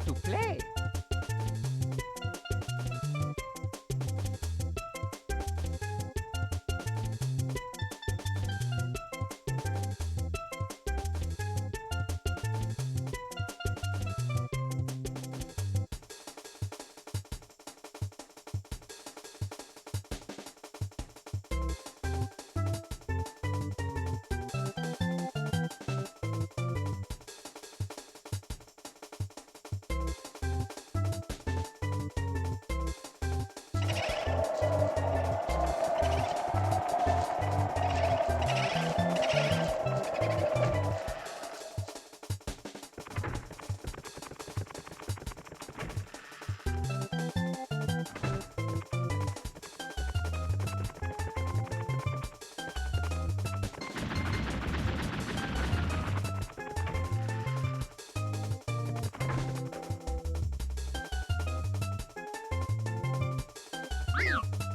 to play.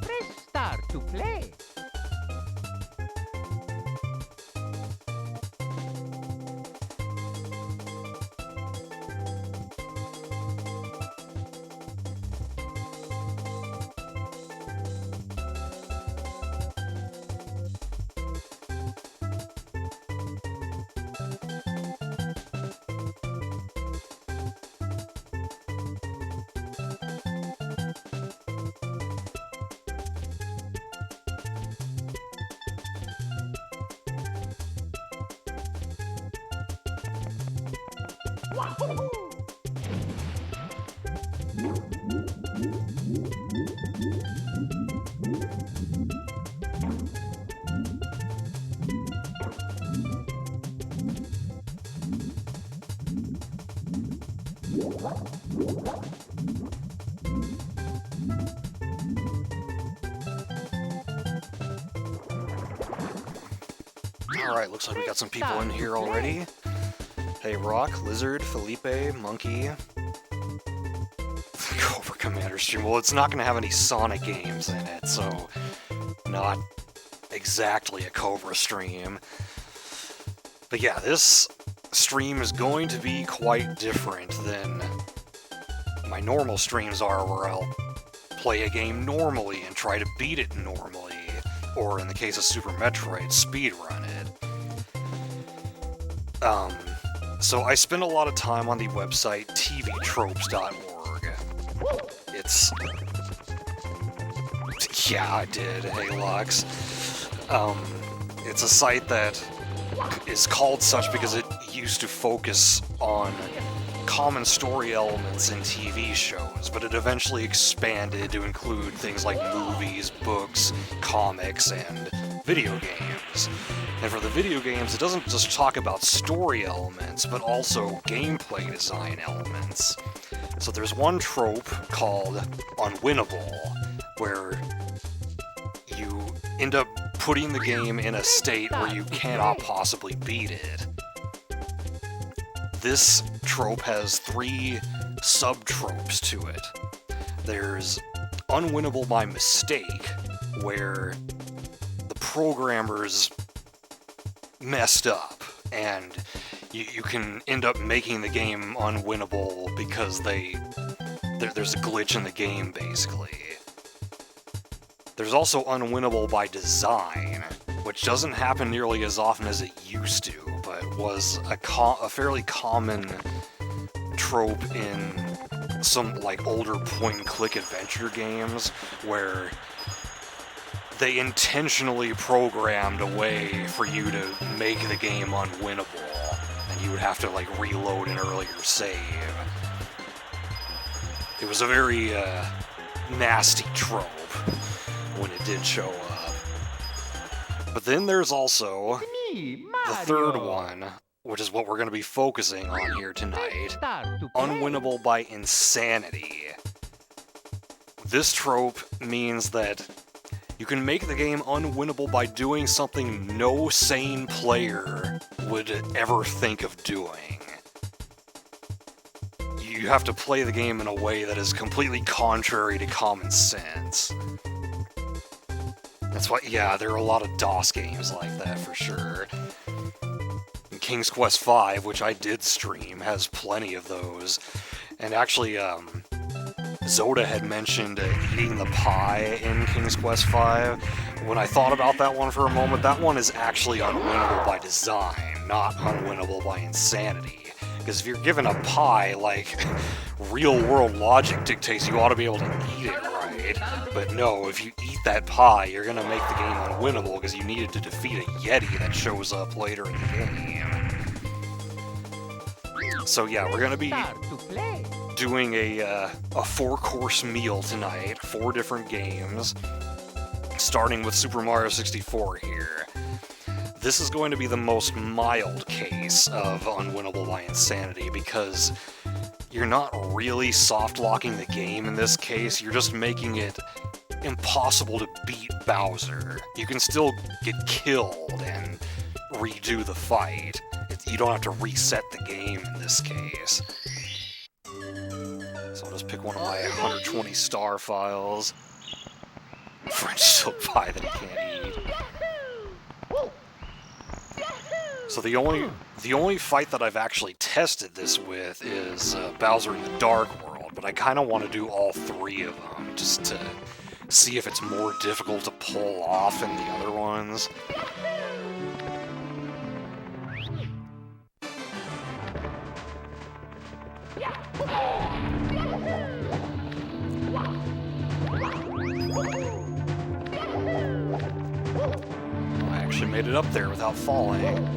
Press start to play. Alright, looks like we got some people in here already. Hey, Rock, Lizard, Felipe, Monkey. Cobra Commander stream. Well, it's not going to have any Sonic games in it, so not exactly a Cobra stream. But yeah, this stream is going to be quite different than my normal streams are, where I'll play a game normally and try to beat it normally, or in the case of Super Metroid, speedrun it. So I spend a lot of time on the website tvtropes.org. It's... Yeah, I did. Hey, Lux. It's a site that is called such because it used to focus on common story elements in TV shows, but it eventually expanded to include things like movies, books, comics, and video games. And for the video games, it doesn't just talk about story elements, but also gameplay design elements. So there's one trope called Unwinnable, where you end up putting the game in a state where you cannot possibly beat it. This trope has 3 sub-tropes to it. There's Unwinnable by mistake, where the programmers messed up, and you can end up making the game unwinnable because there's a glitch in the game, basically. There's also Unwinnable by design, which doesn't happen nearly as often as it used to, but was a fairly common trope in some like older point-and-click adventure games, where they intentionally programmed a way for you to make the game unwinnable, and you would have to like reload an earlier save. It was a very nasty trope when it did show up. But then there's also the third one, which is what we're going to be focusing on here tonight, Unwinnable by insanity. This trope means that you can make the game unwinnable by doing something no sane player would ever think of doing. You have to play the game in a way that is completely contrary to common sense. That's why, yeah, there are a lot of DOS games like that for sure. And King's Quest V, which I did stream, has plenty of those. And actually, Zoda had mentioned eating the pie in King's Quest V. When I thought about that one for a moment, that one is actually unwinnable by design, not unwinnable by insanity. Because if you're given a pie, like, real-world logic dictates you ought to be able to eat it right. But no, if you eat that pie, you're gonna make the game unwinnable because you needed to defeat a Yeti that shows up later in the game. So yeah, we're gonna be Start to play. doing a 4-course meal tonight, 4 different games, starting with Super Mario 64 here. This is going to be the most mild case of unwinnable by insanity because you're not really soft-locking the game in this case, you're just making it impossible to beat Bowser. You can still get killed and redo the fight. You don't have to reset the game in this case. So I'll just pick one of my 120 star files. French silk pie that he can't eat. So the only fight that I've actually tested this with is Bowser in the Dark World, but I kind of want to do all 3 of them just to see if it's more difficult to pull off than the other ones. I actually made it up there without falling.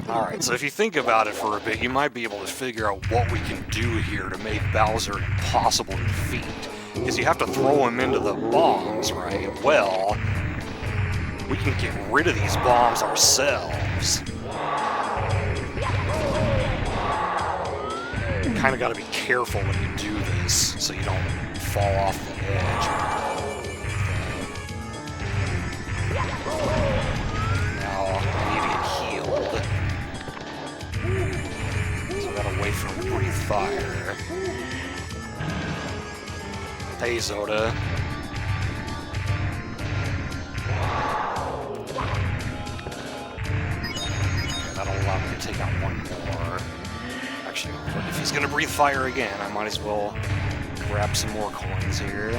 Alright, so if you think about it for a bit, you might be able to figure out what we can do here to make Bowser impossible to defeat. Because you have to throw him into the bombs, right? Well, we can get rid of these bombs ourselves. Kinda gotta be careful when you do this, so you don't fall off the edge. Now, I need to get healed. So I gotta wait for him to breathe fire. Hey, Zoda. Okay, that'll allow me to take out one more. Actually, if he's gonna breathe fire again, I might as well grab some more coins here.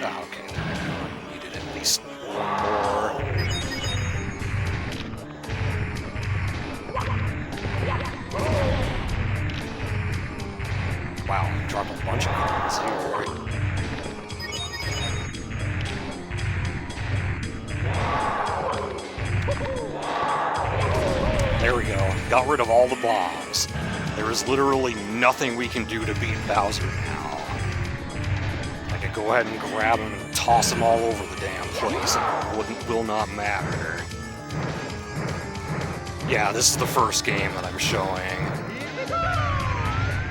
Ah, okay, there we go. Needed at least one more. Wow, I dropped a bunch of coins here. There we go. Got rid of all the bombs. There is literally nothing we can do to beat Bowser now. I could go ahead and grab him and toss him all over the damn place, and it will not matter. Yeah, this is the first game that I'm showing.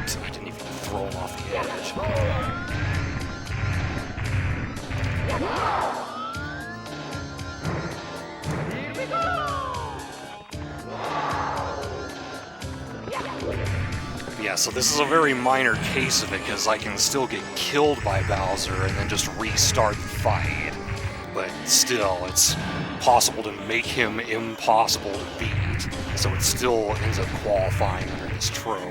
So I didn't even throw him off the edge. Yeah, so this is a very minor case of it, because I can still get killed by Bowser and then just restart the fight. But still, it's possible to make him impossible to beat, so it still ends up qualifying under this trope.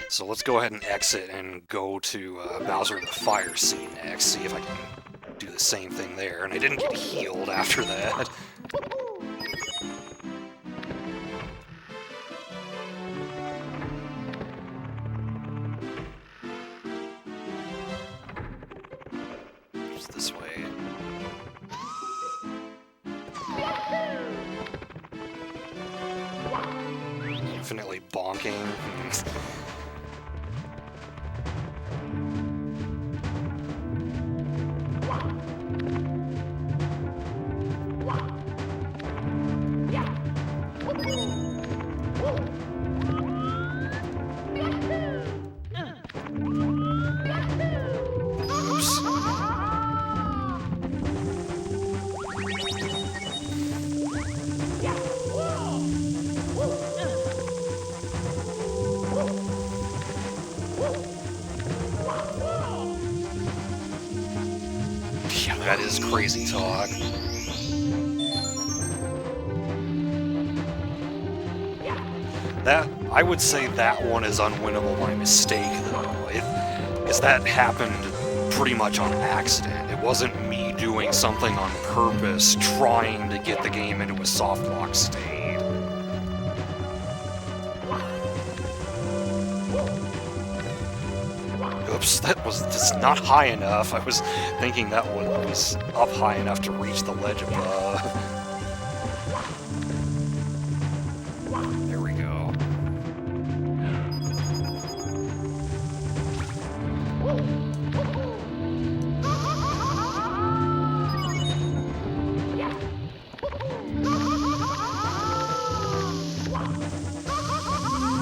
So let's go ahead and exit and go to Bowser in the Fire scene next, see if I can do the same thing there. And I didn't get healed after that. goes this way. Infinitely bonking. Yeah, that is crazy talk. That, I would say that one is unwinnable by mistake, though. Because that happened pretty much on accident. It wasn't me doing something on purpose, trying to get the game into a soft lock state. Oops, that was just not high enough. I was thinking that one was up high enough to reach the ledge above. There we go.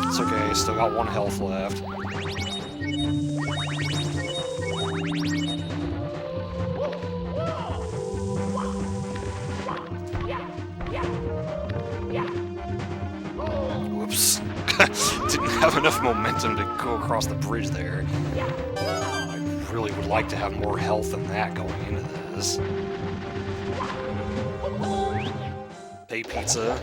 It's okay, still got 1 health left. Didn't have enough momentum to go across the bridge there. I really would like to have more health than that going into this. Hey, pizza.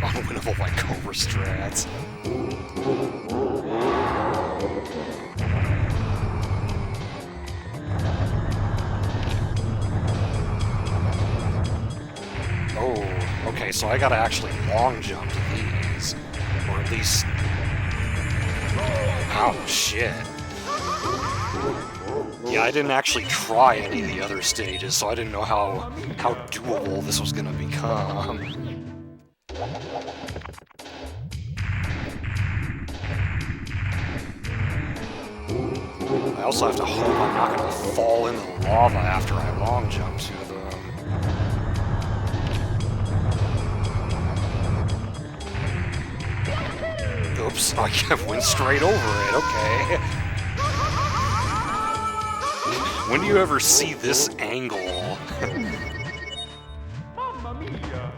Unwinnable by Cobra strats. Oh, okay, so I gotta actually long jump to these. Or at least... Oh, shit. Yeah, I didn't actually try any of the other stages, so I didn't know how doable this was gonna become. I also have to hope I'm not gonna fall into the lava after I long jump to them. Oops, I went straight over it, okay. When do you ever see this angle? Mamma mia!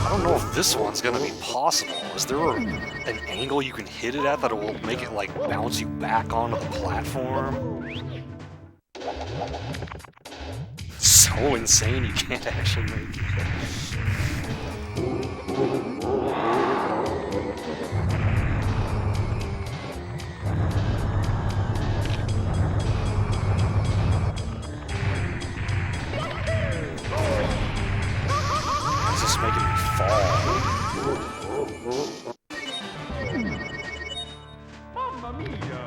I don't know if this one's gonna be possible. Is there an angle you can hit it at that will make it, like, bounce you back onto the platform? So insane you can't actually make it. It's just making me fall. Mamma mia!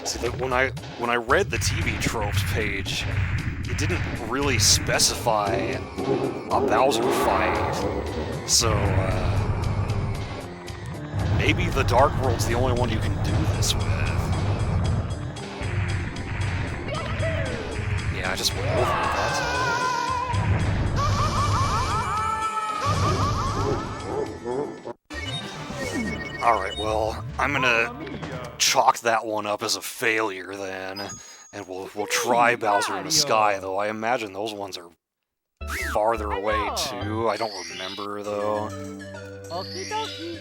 See, that when I read the TV tropes page, it didn't really specify a Bowser fight. So, maybe the Dark World's the only one you can do this with. Yeah, I just went over it, that's all. Alright, well, I'm gonna chalk that one up as a failure then, and we'll try Bowser in the Sky, though I imagine those ones are farther away too. I don't remember though. Okie dokie!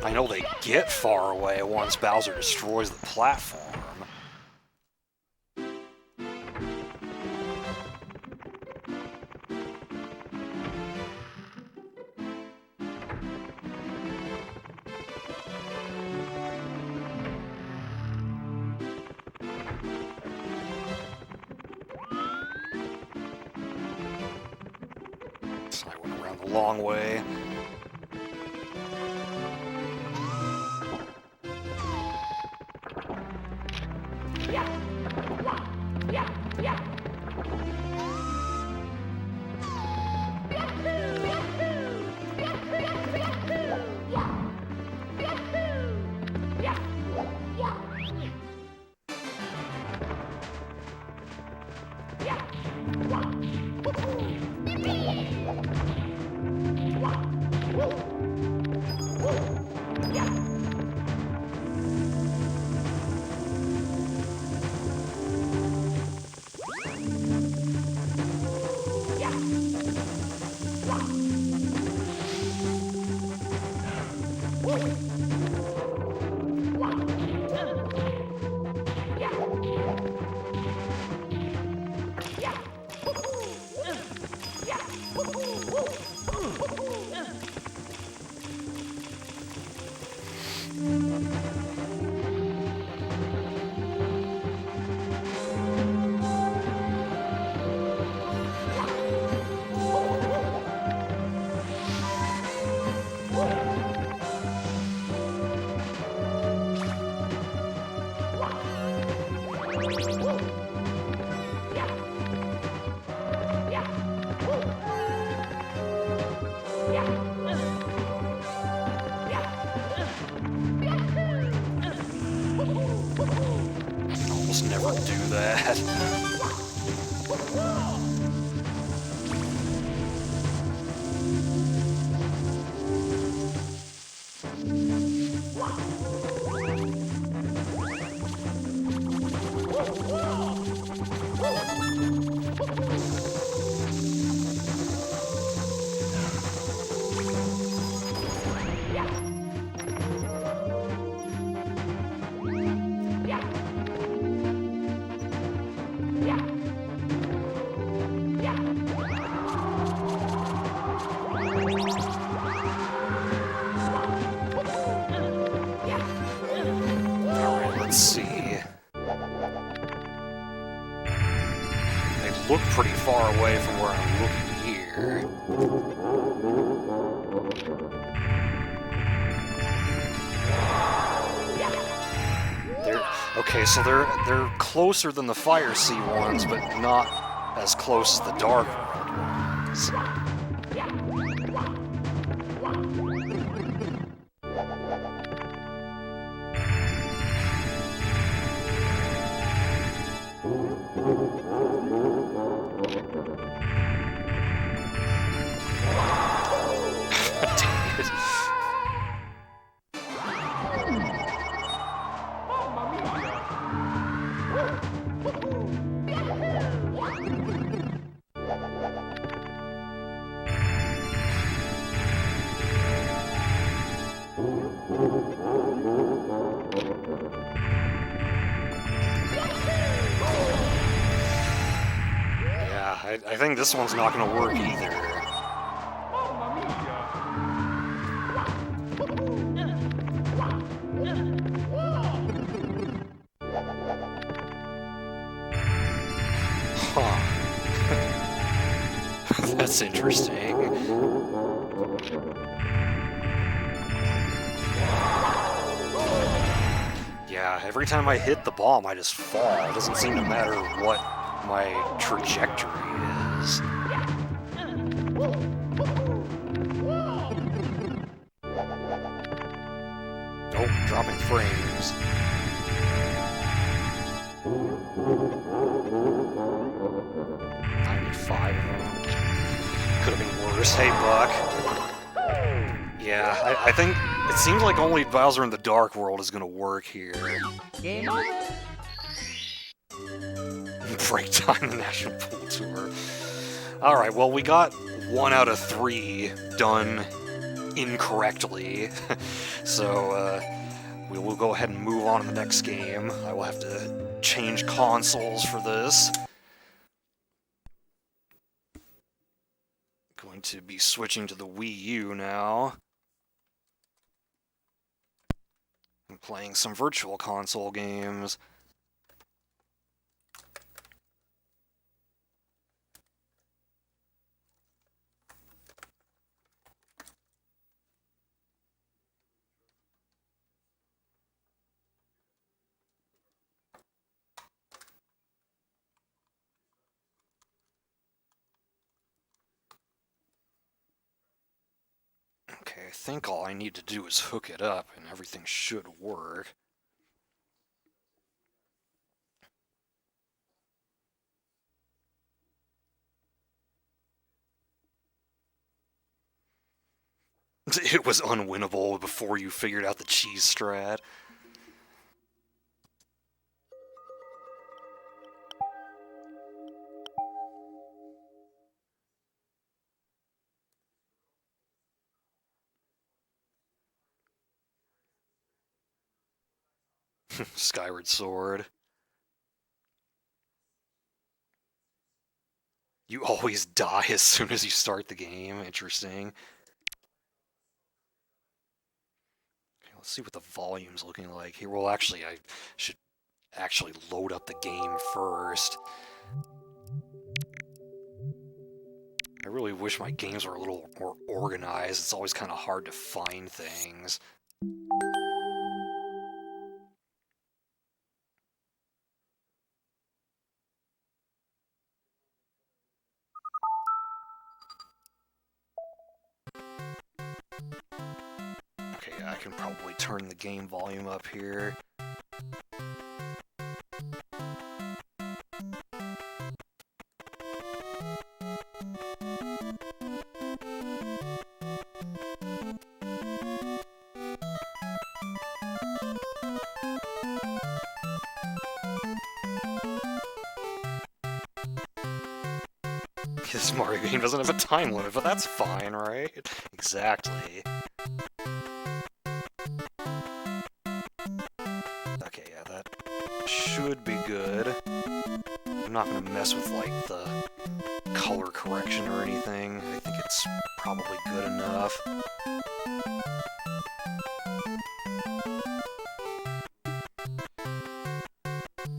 I know they get far away once Bowser destroys the platform. So I went around the long way. Almost never do that. Let's see. They look pretty far away from where I'm looking here. Okay, so they're closer than the Fire Sea ones, but not as close as the Dark ones. I think this one's not going to work either. Huh. That's interesting. Yeah, every time I hit the bomb, I just fall. It doesn't seem to matter what my trajectory is. Oh, dropping frames. I need 5 of them. Could have been worse. Hey, Buck. Yeah, I think it seems like only Bowser in the Dark World is going to work here. Game over. Break time the National Pool Tour. Alright, well, we got 1 out of 3 done incorrectly. So, we will go ahead and move on to the next game. I will have to change consoles for this. Going to be switching to the Wii U now. I'm playing some Virtual Console games. Okay, I think all I need to do is hook it up and everything should work. It was unwinnable before you figured out the cheese strat. Skyward Sword. You always die as soon as you start the game. Interesting. Okay, let's see what the volume's looking like here. Well, actually, I should actually load up the game first. I really wish my games were a little more organized. It's always kind of hard to find things. Okay, I can probably turn the game volume up here. This Mario game doesn't have a time limit, but that's fine, right? Exactly. Okay, yeah, that should be good. I'm not gonna mess with, like, the color correction or anything. I think it's probably good enough.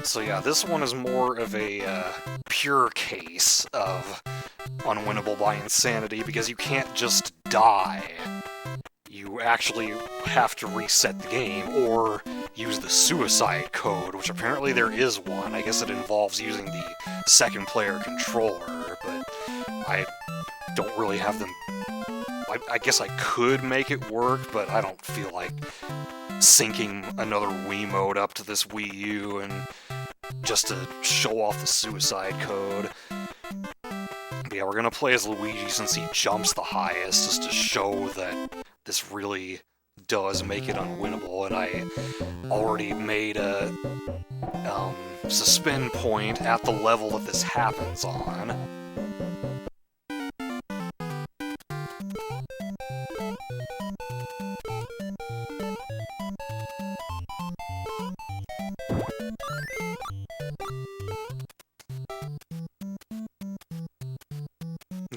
So yeah, this one is more of a pure case of unwinnable by insanity, because you can't just die. You actually have to reset the game, or use the suicide code, which apparently there is one. I guess it involves using the second player controller, but I don't really have them... I guess I could make it work, but I don't feel like syncing another Wiimote up to this Wii U and just to show off the suicide code. But yeah, we're gonna play as Luigi since he jumps the highest, just to show that this really does make it unwinnable, and I already made a suspend point at the level that this happens on.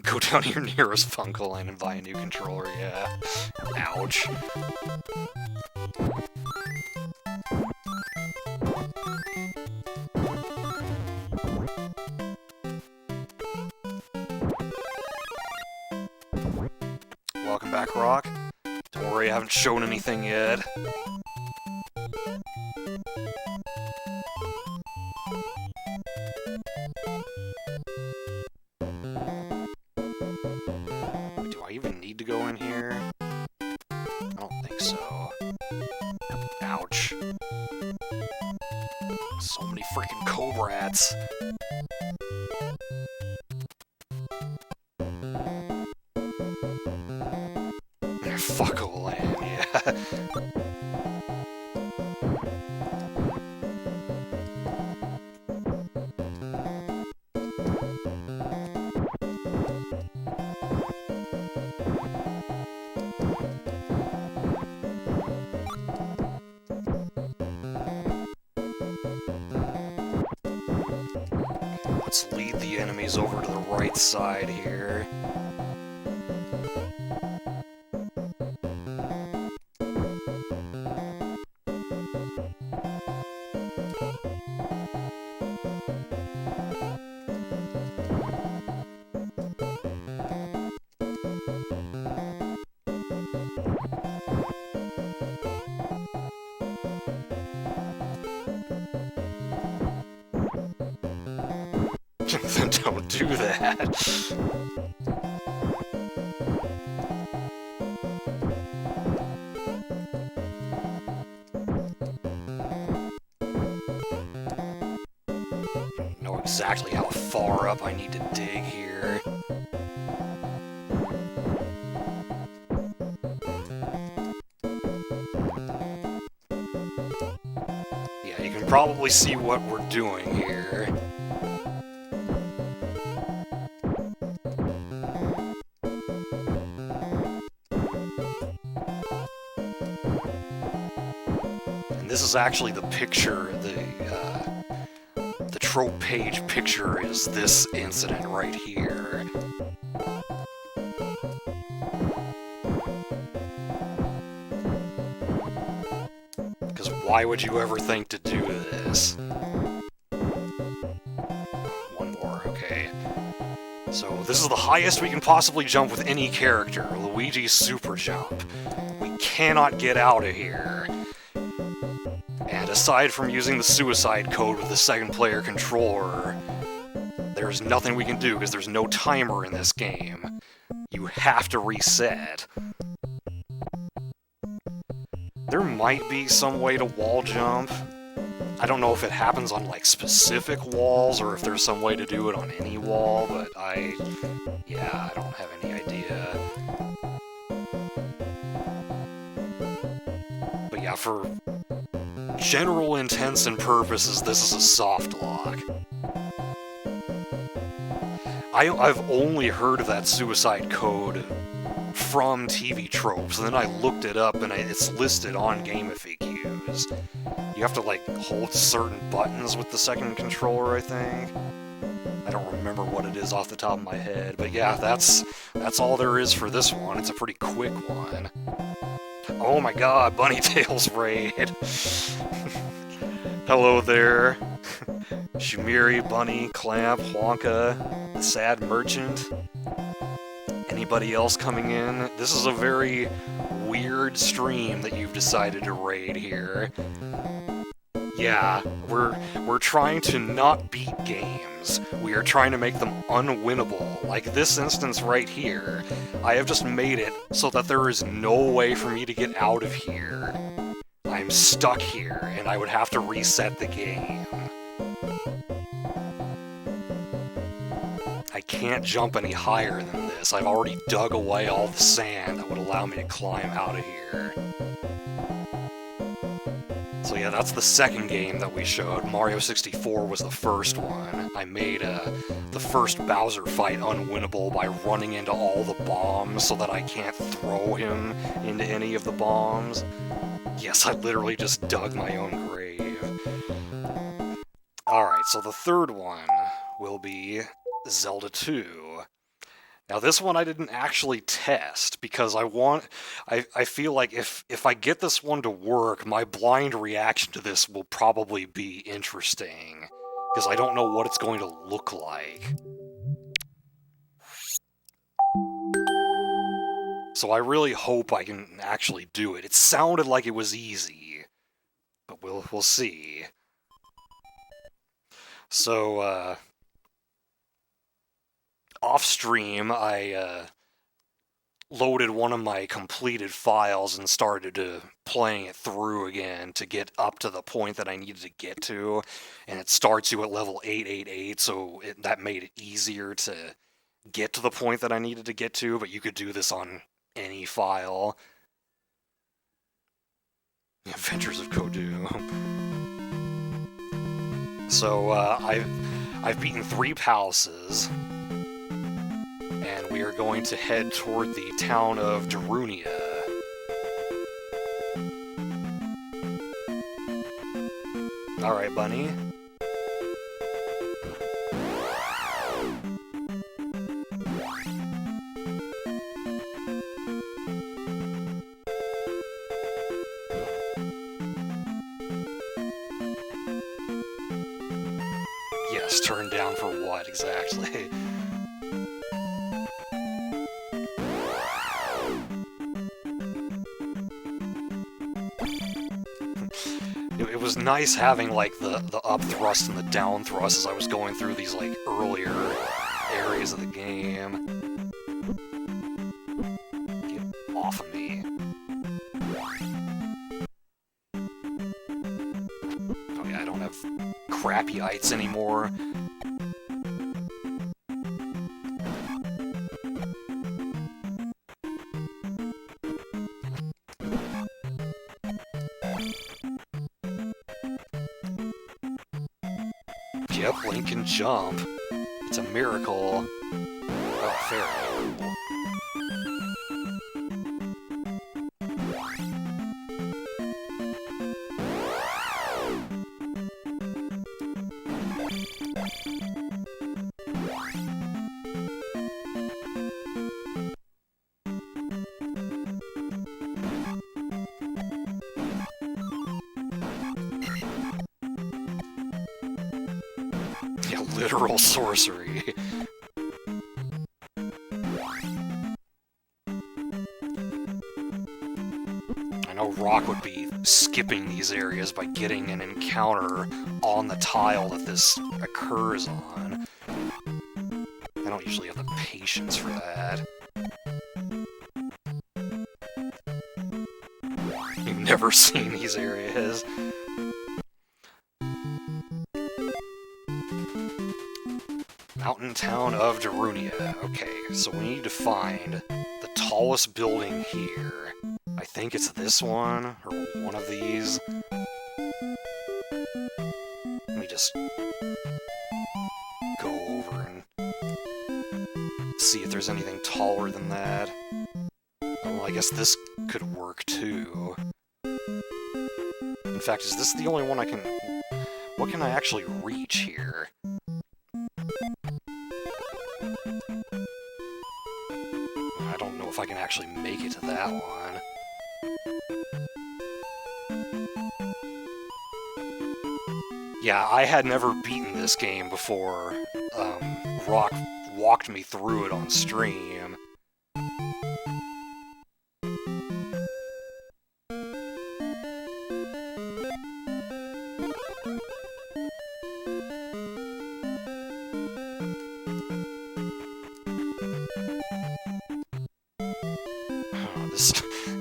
Go down to your nearest Funko line and buy a new controller, yeah. Ouch. Welcome back, Rock. Don't worry, I haven't shown anything yet. Do I even need to go in here? I don't think so. Ouch. So many freaking Cobrats. Fucko land, yeah. Bunny's over to the right side here. Then don't do that. Know exactly how far up I need to dig here. Yeah, you can probably see what we're doing here. This is actually the picture, the trope page picture is this incident right here. Because why would you ever think to do this? One more, okay. So this is the highest we can possibly jump with any character, Luigi's super jump. We cannot get out of here. And aside from using the suicide code with the second player controller, there's nothing we can do because there's no timer in this game. You have to reset. There might be some way to wall jump. I don't know if it happens on like specific walls or if there's some way to do it on any wall, but I don't have any idea. But yeah, for general intents and purposes, this is a soft lock. I've only heard of that suicide code from TV tropes, and then I looked it up, and it's listed on Game FAQs. You have to, like, hold certain buttons with the second controller, I think. I don't remember what it is off the top of my head, but yeah, that's all there is for this one. It's a pretty quick one. Oh my god, Bunnytail's raid! Hello there. Shumiri, Bunny, Clamp, Wonka, the Sad Merchant. Anybody else coming in? This is a very weird stream that you've decided to raid here. Yeah, we're trying to not beat games. We are trying to make them unwinnable. Like this instance right here. I have just made it so that there is no way for me to get out of here. I'm stuck here, and I would have to reset the game. I can't jump any higher than this. I've already dug away all the sand that would allow me to climb out of here. So yeah, that's the second game that we showed. Mario 64 was the first one. I made the first Bowser fight unwinnable by running into all the bombs so that I can't throw him into any of the bombs. Yes, I literally just dug my own grave. Alright, so the third one will be Zelda 2. Now this one I didn't actually test, because I feel like if I get this one to work, my blind reaction to this will probably be interesting, because I don't know what it's going to look like. So I really hope I can actually do it. It sounded like it was easy, but we'll see. So, off-stream, I loaded one of my completed files and started playing it through again to get up to the point that I needed to get to, and it starts you at level 888, so that made it easier to get to the point that I needed to get to, but you could do this on any file. The Adventures of Kodu. So, I've beaten 3 palaces, and we are going to head toward the town of Darunia. Alright, Bunny. Press turn down for what, exactly? It was nice having, like, the up thrust and the down thrust as I was going through these, like, earlier areas of the game. Get off of me. Oh yeah, I don't have crappy-ites anymore. Yep, Link can jump. It's a miracle. Oh, fair. Yeah, literal sorcery. I know Rock would be skipping these areas by getting an encounter on the tile that this occurs on. I don't usually have the patience for that. You've never seen these areas. Mountain town of Darunia. Okay, so we need to find the tallest building here. I think it's this one, or one of these. Let me just go over and see if there's anything taller than that. Well, I guess this could work too. In fact, is this the only one I can... What can I actually reach here? I don't know if I can actually make it to that one. Yeah, I had never beaten this game before. Rock walked me through it on stream.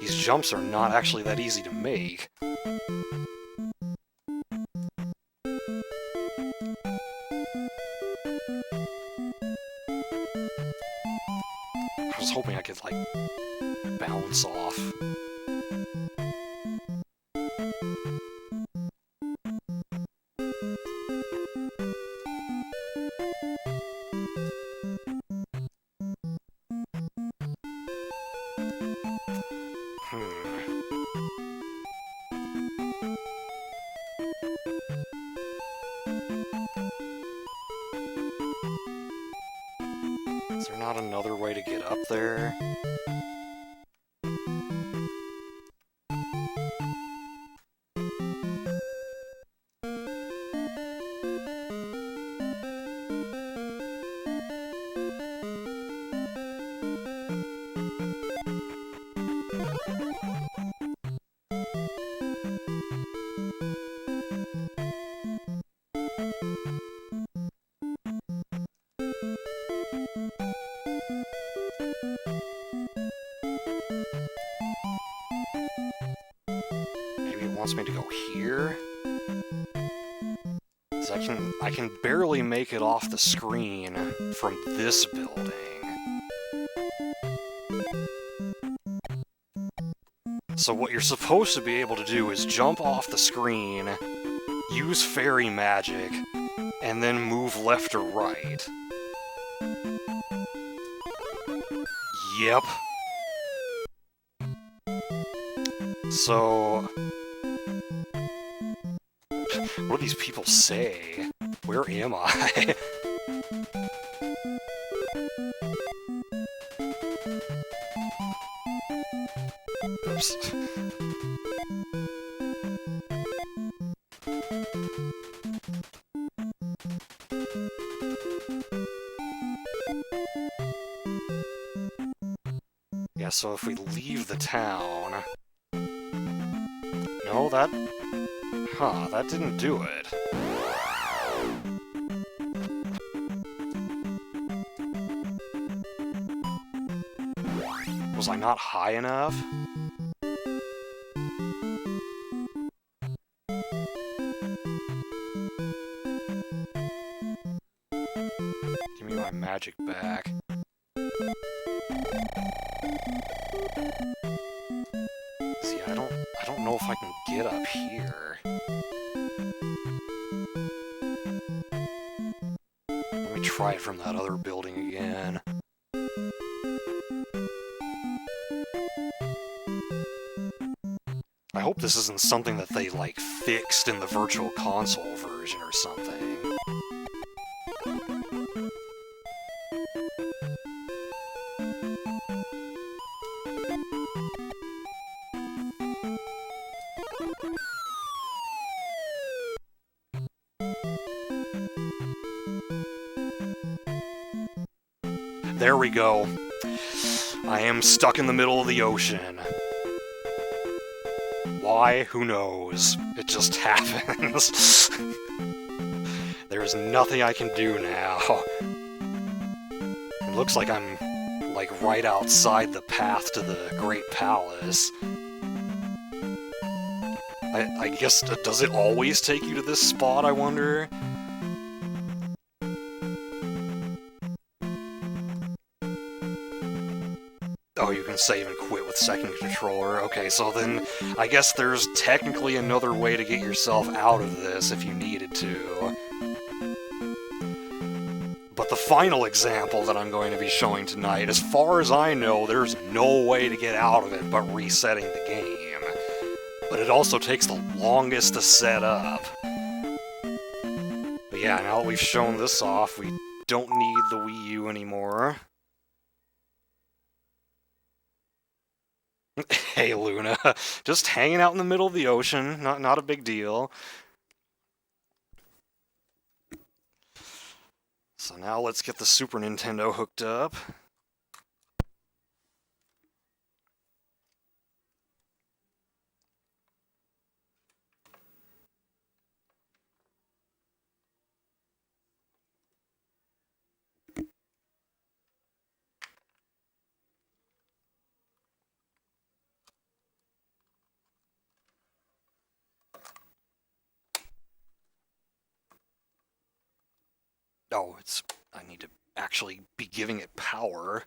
These jumps are not actually that easy to make. I was hoping I could, like, bounce off. Is there not another way to get up there? Maybe it wants me to go here? 'Cause I can barely make it off the screen from this building. So what you're supposed to be able to do is jump off the screen, use fairy magic, and then move left or right. Yep. So... what do these people say? Where am I? Oops. Yeah, so if we leave the town... No, that... Huh, that didn't do it. Was I not high enough? Give me my magic back. See, I don't know if I can get up here. Let me try it from that other building again. I hope this isn't something that they, like, fixed in the Virtual Console version or something. There we go. I am stuck in the middle of the ocean. Why? Who knows? It just happens. There's nothing I can do now. It looks like I'm, like, right outside the path to the Great Palace. I guess, does it always take you to this spot, I wonder? Oh, you can save and quit with second controller. Okay, so then I guess there's technically another way to get yourself out of this if you needed to. But the final example that I'm going to be showing tonight, as far as I know, there's no way to get out of it but resetting the game. But it also takes the longest to set up. But yeah, now that we've shown this off, we don't need the Wii U anymore. Hey, Luna. Just hanging out in the middle of the ocean. Not a big deal. So now let's get the Super Nintendo hooked up. Oh, I need to actually be giving it power.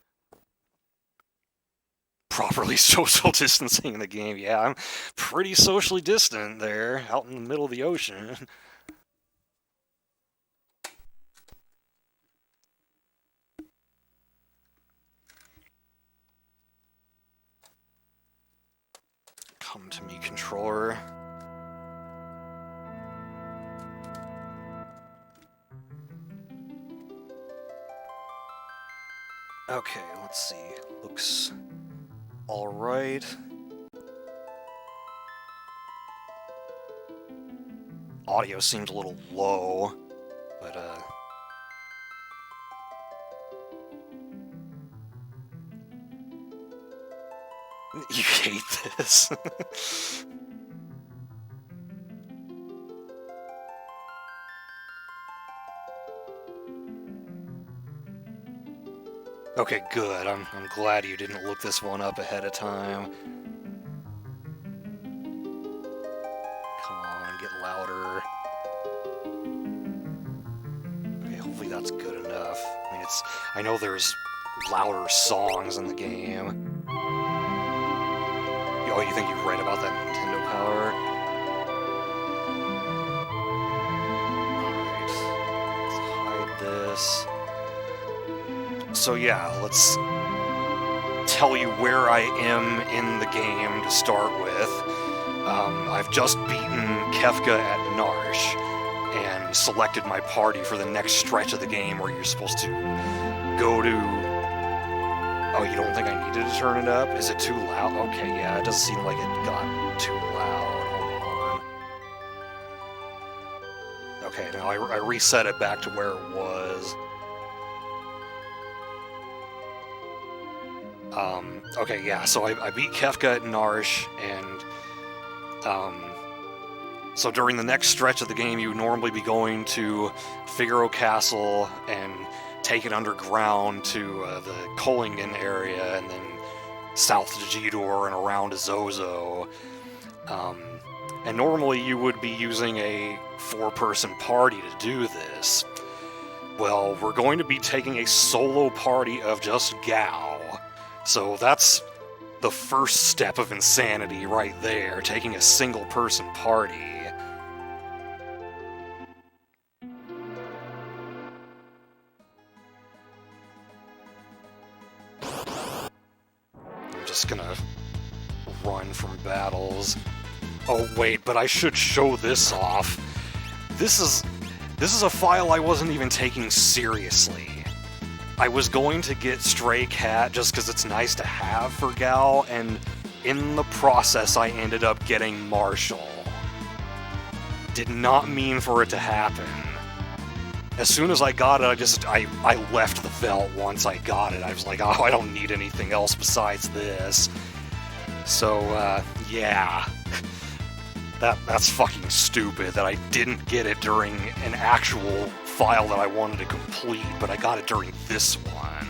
Properly social distancing in the game. Yeah, I'm pretty socially distant there, out in the middle of the ocean. Come to me, controller. Okay, let's see. Looks alright. Audio seems a little low, but you hate this. Okay, good. I'm glad you didn't look this one up ahead of time. Come on, get louder. Okay, hopefully that's good enough. I mean, I know there's louder songs in the game. Oh, you think you read about that Nintendo Power? Alright, let's hide this. So yeah, let's tell you where I am in the game to start with. I've just beaten Kefka at Narsh, and selected my party for the next stretch of the game where you're supposed to go to... Oh, you don't think I needed to turn it up? Is it too loud? Okay, yeah, it does seem like it got too loud. Hold on. Okay, now I reset it back to where it was. Okay, yeah, so I beat Kefka at Narsh, and so during the next stretch of the game, you would normally be going to Figaro Castle and take it underground to the Kohlingen area, and then south to Jidor and around to Zozo. And normally you would be using a 4-person party to do this. Well, we're going to be taking a solo party of just Gao. So that's the first step of insanity right there, taking a single-person party. I'm just gonna run from battles. Oh wait, but I should show this off. This is a file I wasn't even taking seriously. I was going to get Stray Cat just because it's nice to have for Gao, and in the process I ended up getting Marshall. Did not mean for it to happen. As soon as I got it, I left the Veld once I got it. I was like, oh, I don't need anything else besides this. So, yeah. That's fucking stupid that I didn't get it during an actual file that I wanted to complete, but I got it during this one.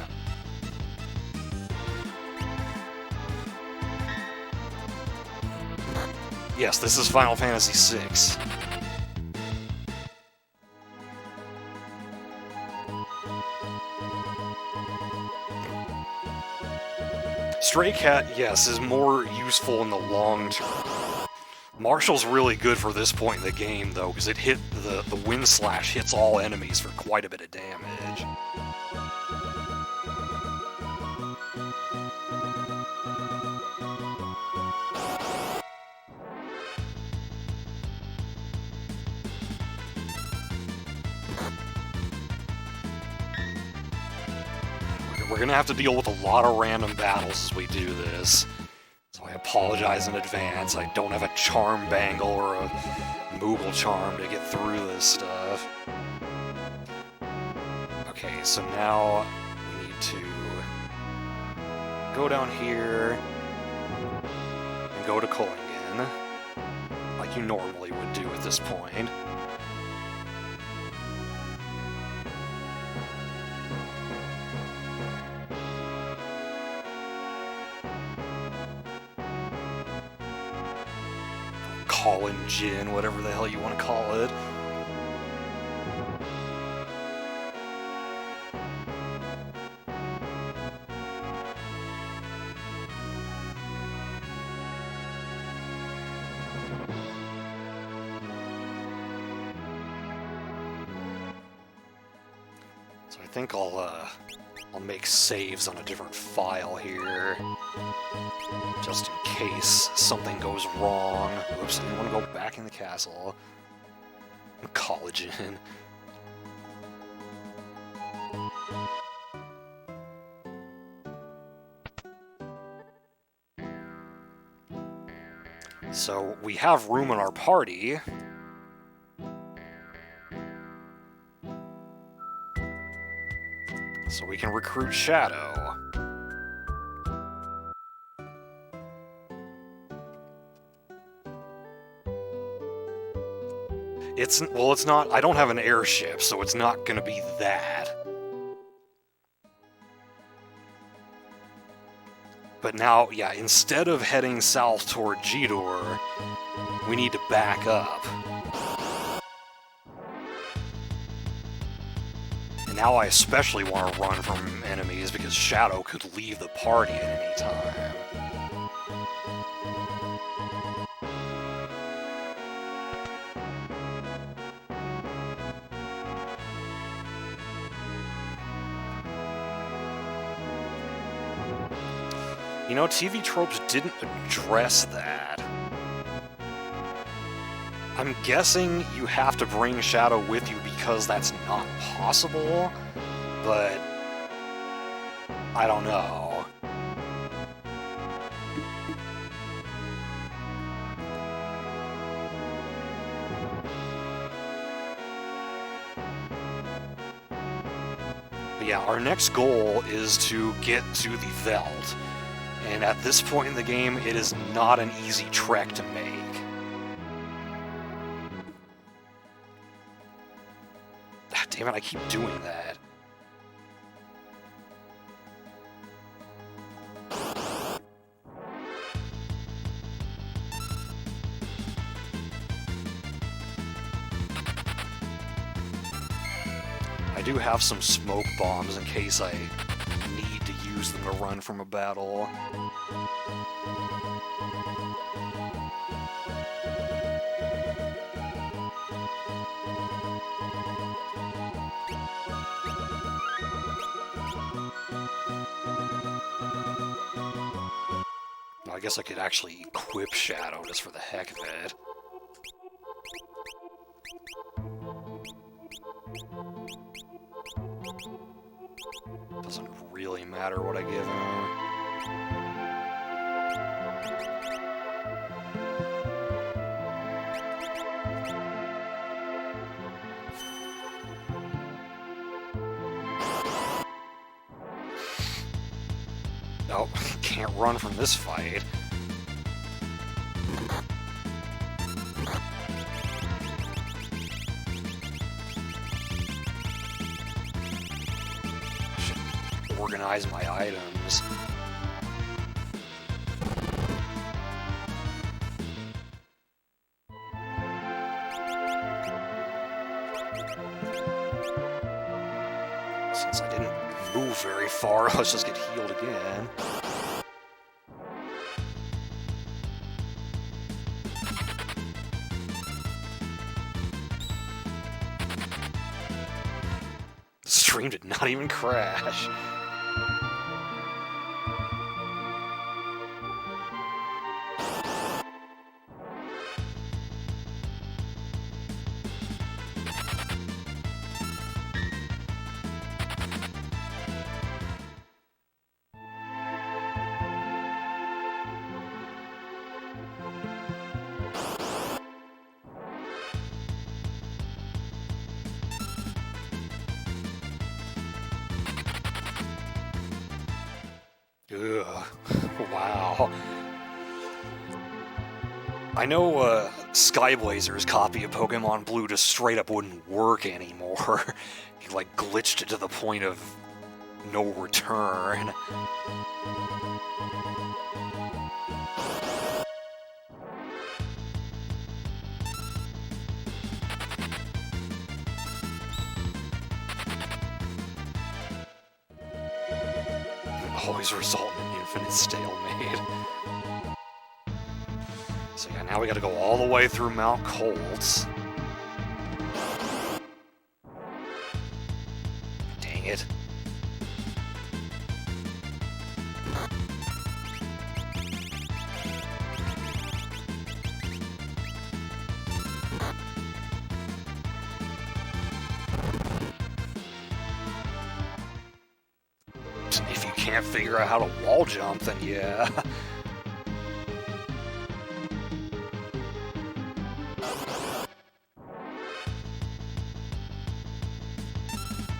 Yes, this is Final Fantasy VI. Stray Cat, yes, is more useful in the long term. Marshall's really good for this point in the game, though, because it hit the Wind Slash hits all enemies for quite a bit of damage. We're gonna have to deal with a lot of random battles as we do this. So I apologize in advance. I don't have a charm bangle or a Moogle charm to get through this stuff. Okay, so now we need to go down here and go to Kohlingen, like you normally would do at this point. Call-in Jin, whatever the hell you want to call it. So I think I'll make saves on a different file here, just in case something goes wrong. Oops, I didn't want to go back in the castle. Collagen. So we have room in our party. So we can recruit Shadow. It's not, I don't have an airship, so it's not gonna be that. But now, yeah, instead of heading south toward Jidor, we need to back up. And now I especially want to run from enemies because Shadow could leave the party at any time. You know, TV Tropes didn't address that. I'm guessing you have to bring Shadow with you because that's not possible, but I don't know. But yeah, our next goal is to get to the Veld. And at this point in the game, it is not an easy track to make. Ah, damn it, I keep doing that. I do have some smoke bombs in case I need to use them to run from a battle. I guess I could actually equip Shadow just for the heck of it. Doesn't really matter what I give him. Oh, can't run from this fight. Should organize my items. Since I didn't move very far, let's just get healed again. The stream did not even crash. Ugh. Wow. I know Skyblazer's copy of Pokemon Blue just straight up wouldn't work anymore. He like glitched it to the point of no return. Always result in an infinite stalemate. So yeah, now we gotta go all the way through Mount Colts. Dang it. If you can't figure out how to wall jump, then yeah.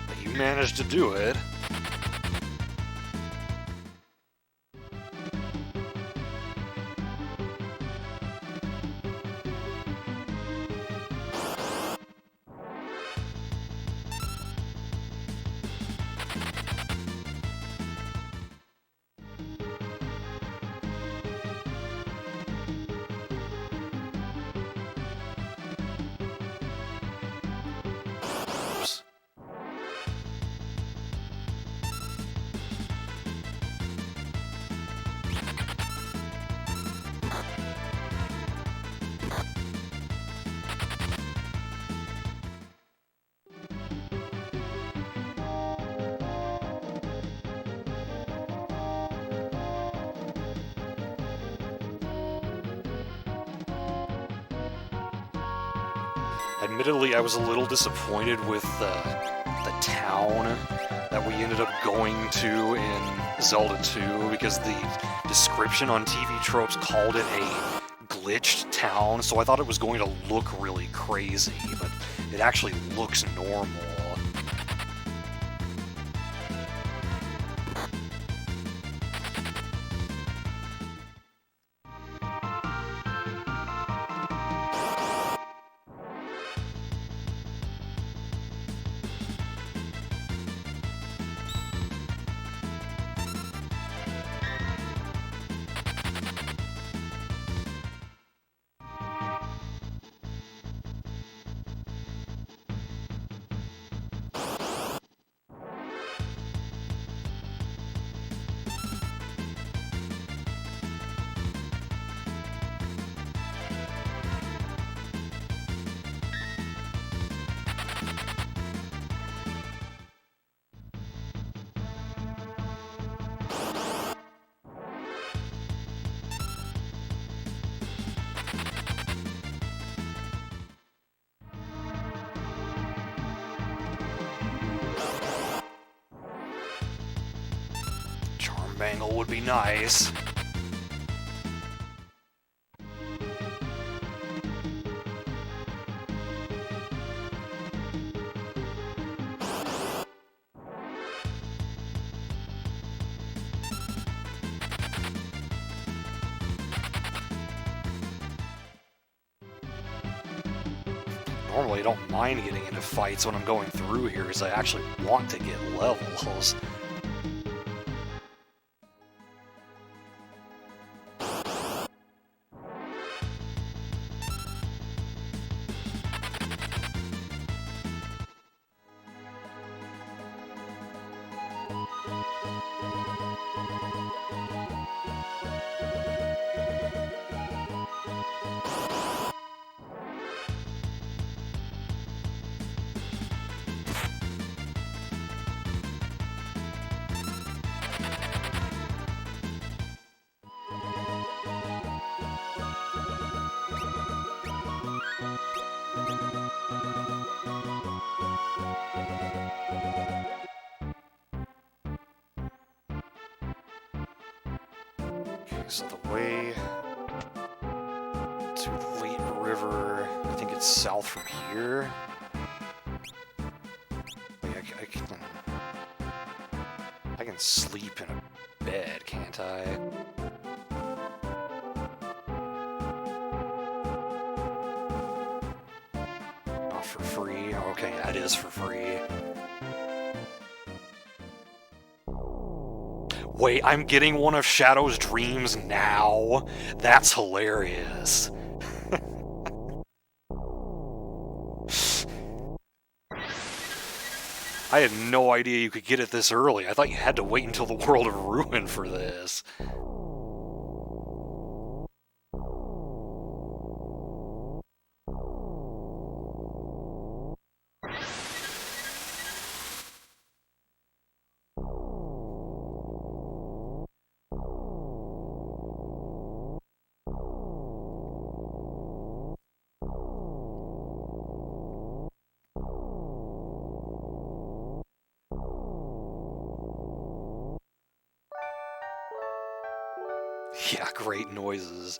But you managed to do it. Admittedly, I was a little disappointed with the town that we ended up going to in Zelda 2, because the description on TV Tropes called it a glitched town, so I thought it was going to look really crazy, but it actually looks normal. arm bangle would be nice. Normally I don't mind getting into fights when I'm going through here because I actually want to get levels. So the way to Late River, I think it's south from here. Wait, I can sleep in a bed, can't I? Not for free. Okay, that is for free. Wait, I'm getting one of Shadow's dreams now? That's hilarious. I had no idea you could get it this early. I thought you had to wait until the World of Ruin for this. Yeah, great noises.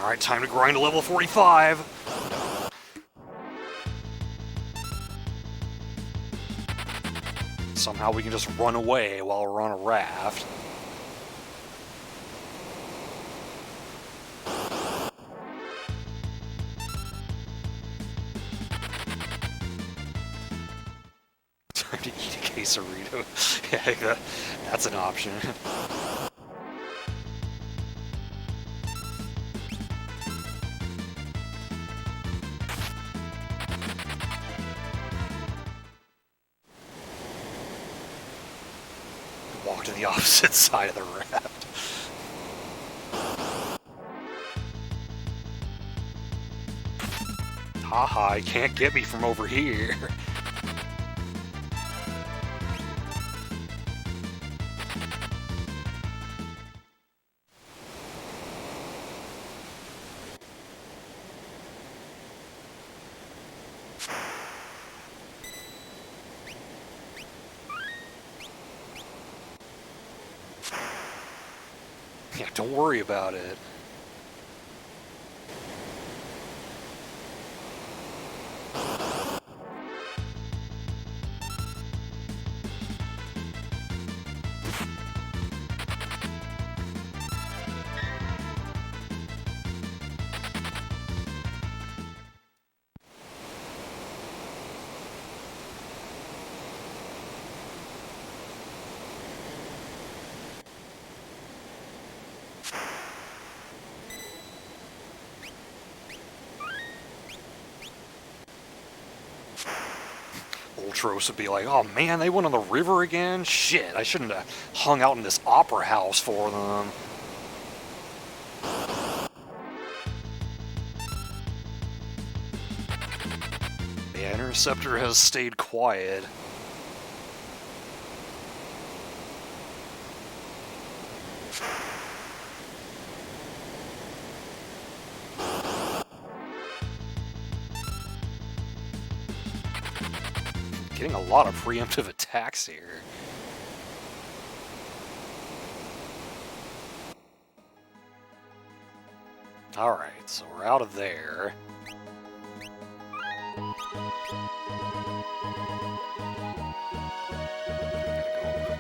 Alright, time to grind to level 45. Somehow we can just run away while we're on a raft. Time to eat a quesarito. Yeah, that's an option. Walk to the opposite side of the raft. Haha, you can't get me from over here. Yeah, don't worry about it. Ultros would be like, oh man, they went on the river again? Shit, I shouldn't have hung out in this opera house for them. interceptor has stayed quiet. Getting a lot of preemptive attacks here. Alright, so we're out of there.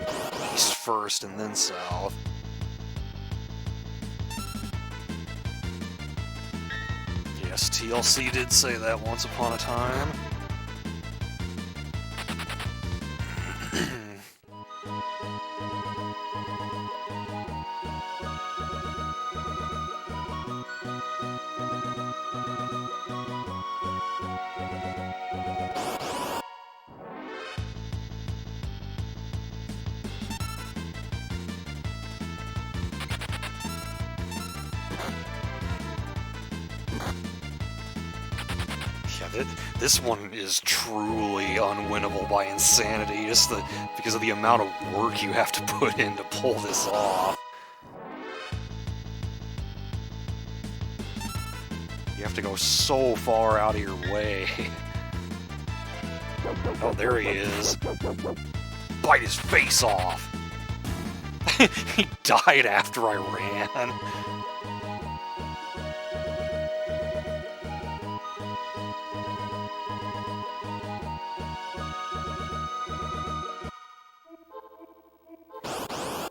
Gotta go east first and then south. Yes, TLC did say that once upon a time. This one is truly unwinnable by insanity, just because of the amount of work you have to put in to pull this off. You have to go so far out of your way. Oh, there he is. Bite his face off! He died after I ran.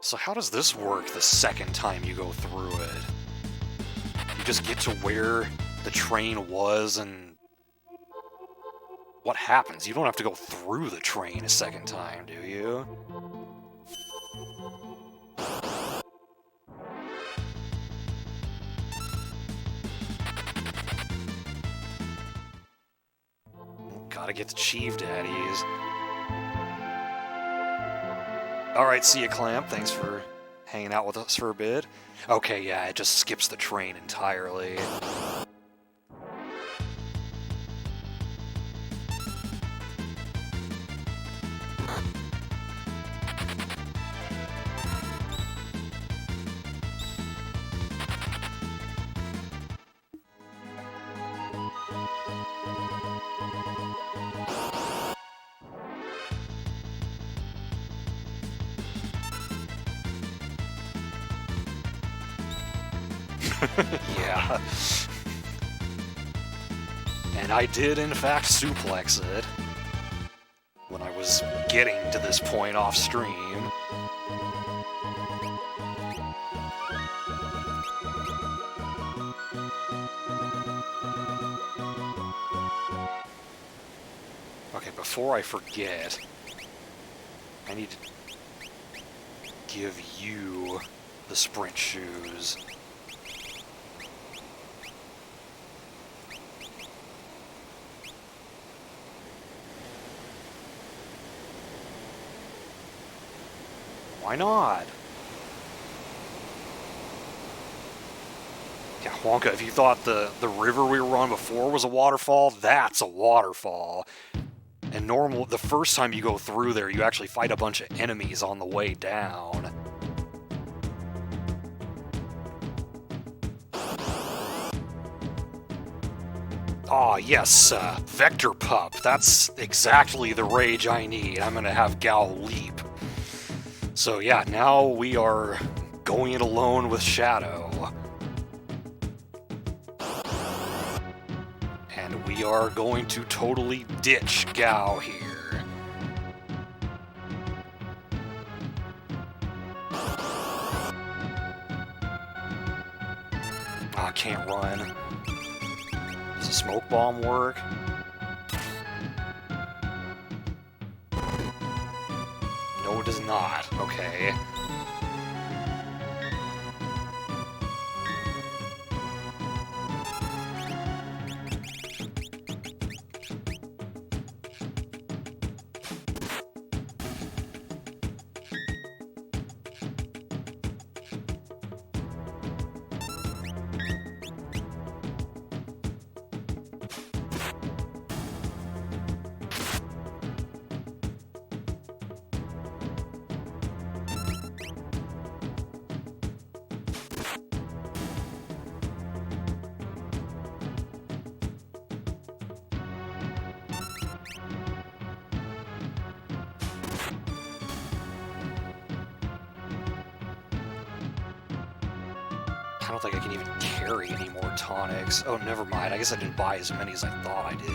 So how does this work the second time you go through it? You just get to where the train was and... what happens? You don't have to go through the train a second time, do you? Gotta get the Chief Daddies. Alright, see ya, Clamp. Thanks for hanging out with us for a bit. Okay, yeah, it just skips the train entirely. Yeah. And I did, in fact, suplex it when I was getting to this point off stream. Okay, before I forget, I need to give you the sprint shoes. Why not? Yeah, Wonka, if you thought the river we were on before was a waterfall, that's a waterfall. And the first time you go through there, you actually fight a bunch of enemies on the way down. Aw, yes, Vector Pup. That's exactly the rage I need. I'm gonna have Gao leap. So yeah, now we are going it alone with Shadow. And we are going to totally ditch Gao here. I can't run. Does a smoke bomb work? No, it does not. Okay. don't think I can even carry any more tonics. Oh, never mind. I guess I didn't buy as many as I thought I did.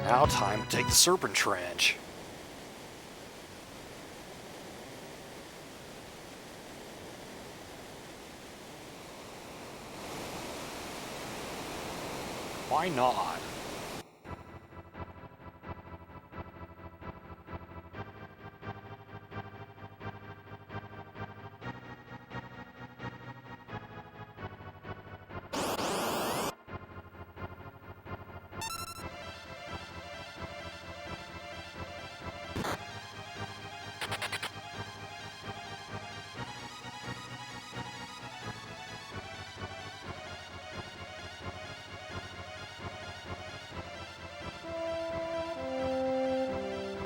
Now time to take the Serpent Trench. Why not?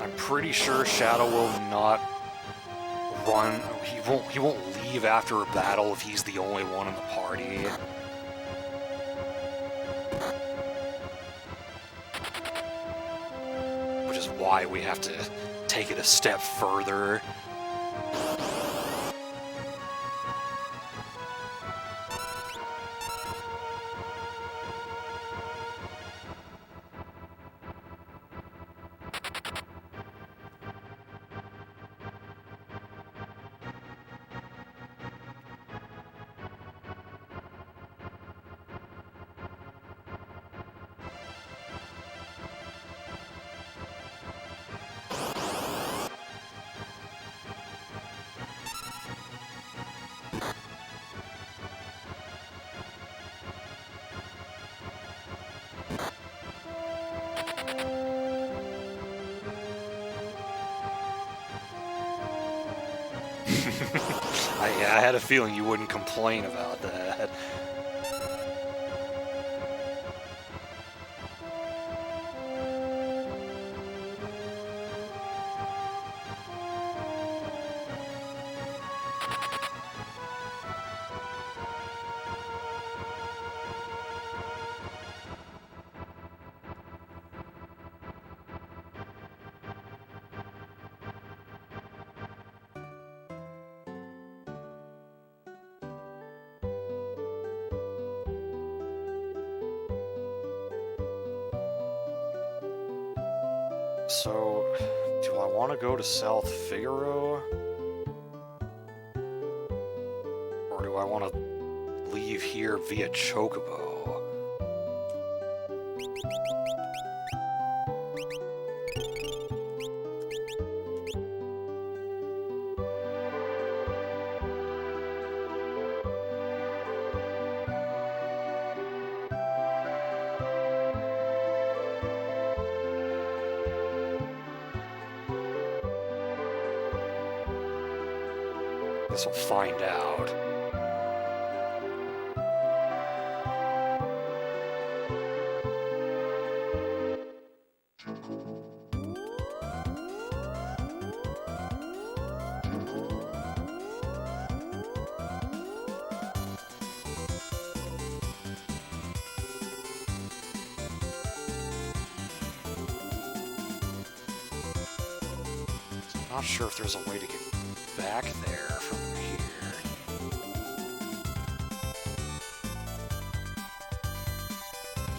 I'm pretty sure Shadow will not run. He won't leave after a battle if he's the only one in the party. Which is why we have to take it a step further. I had a feeling you wouldn't complain about that. So, do I want to go to South Figaro? Or do I want to leave here via Chocobo? Guess we'll find out. I'm not sure if there's a way to get back there from here.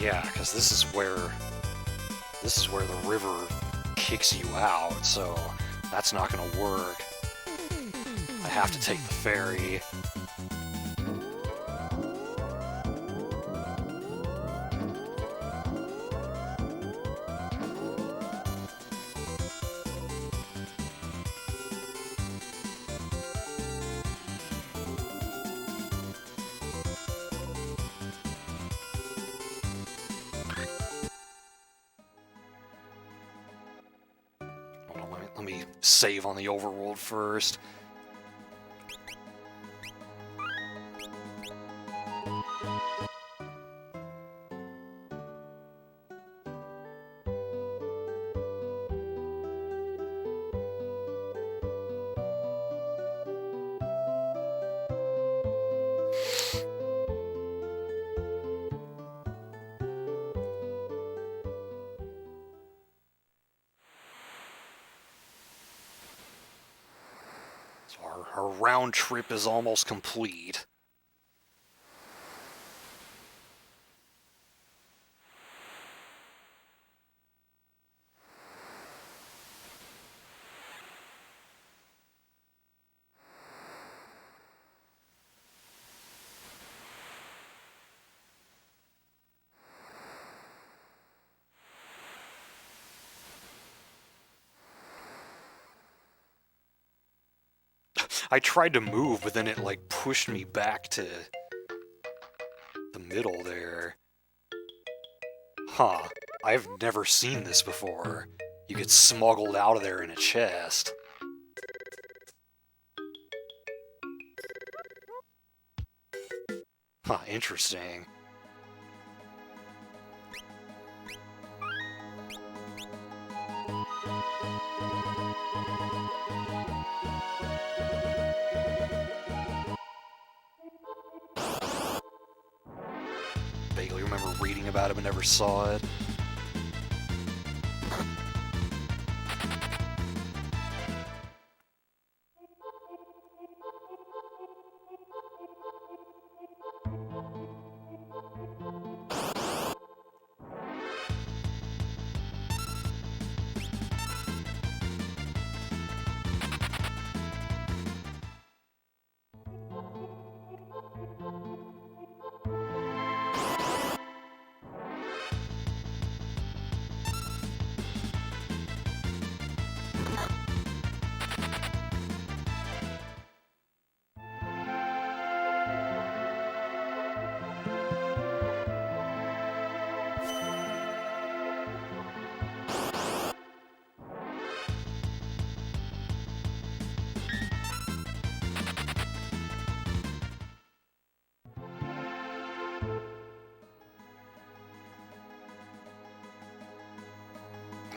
Yeah, because this is where the river kicks you out, so that's not gonna work. I have to take the ferry. Let me save on the overworld first. So our round trip is almost complete. I tried to move, but then it like pushed me back to the middle there. Huh. I've never seen this before. You get smuggled out of there in a chest. Huh, interesting. Vaguely remember reading about it but never saw it.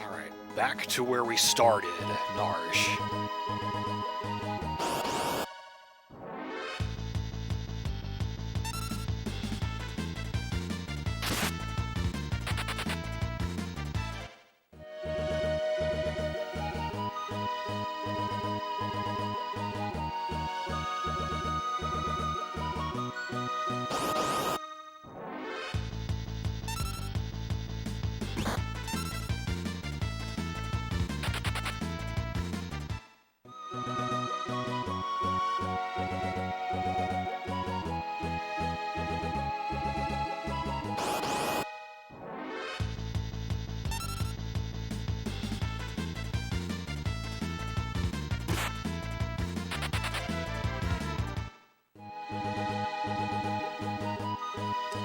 Alright, back to where we started, Narsh.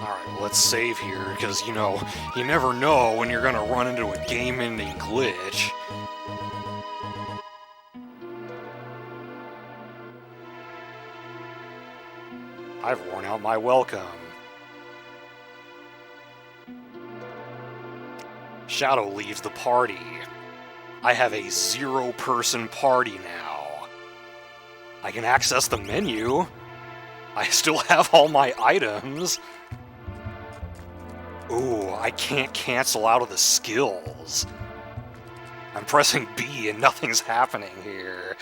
Alright, well, let's save here, because, you know, you never know when you're gonna run into a game-ending glitch. I've worn out my welcome. Shadow leaves the party. I have a 0-person party now. I can access the menu. I still have all my items. Ooh, I can't cancel out of the skills. I'm pressing B and nothing's happening here.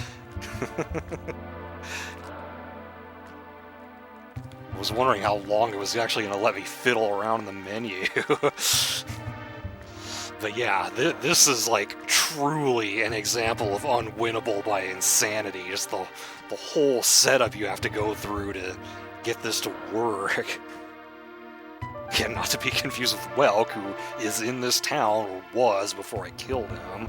I was wondering how long it was actually going to let me fiddle around in the menu. But yeah, this is like truly an example of unwinnable by insanity. Just the whole setup you have to go through to get this to work. Again, not to be confused with Welk, who is in this town, or was before I killed him.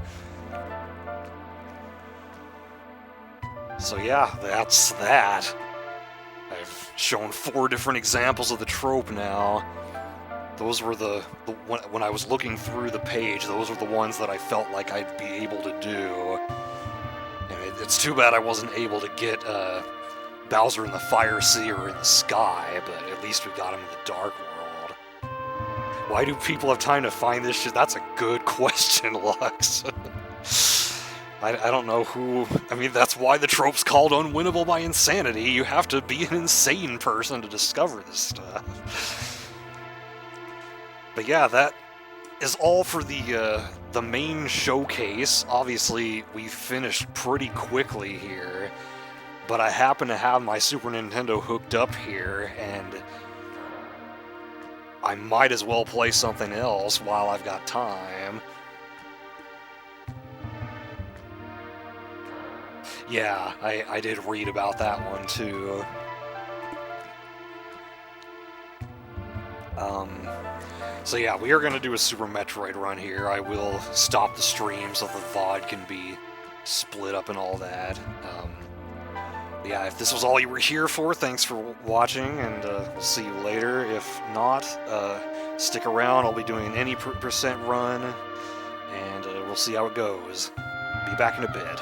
So yeah, that's that. I've shown 4 different examples of the trope now. Those were when I was looking through the page, those were the ones that I felt like I'd be able to do. And it's too bad I wasn't able to get Bowser in the Fire Sea or in the sky, but at least we got him in the Dark World. Why do people have time to find this shit? That's a good question, Lux. I don't know who... I mean, that's why the trope's called Unwinnable by Insanity. You have to be an insane person to discover this stuff. But yeah, that is all for the main showcase. Obviously, we finished pretty quickly here. but I happen to have my Super Nintendo hooked up here, and I might as well play something else while I've got time. Yeah, I did read about that one too. So yeah, we are going to do a Super Metroid run here. I will stop the stream so the VOD can be split up and all that. Yeah, if this was all you were here for, thanks for watching, and we'll see you later. If not, stick around. I'll be doing an any percent run, and we'll see how it goes. Be back in a bit.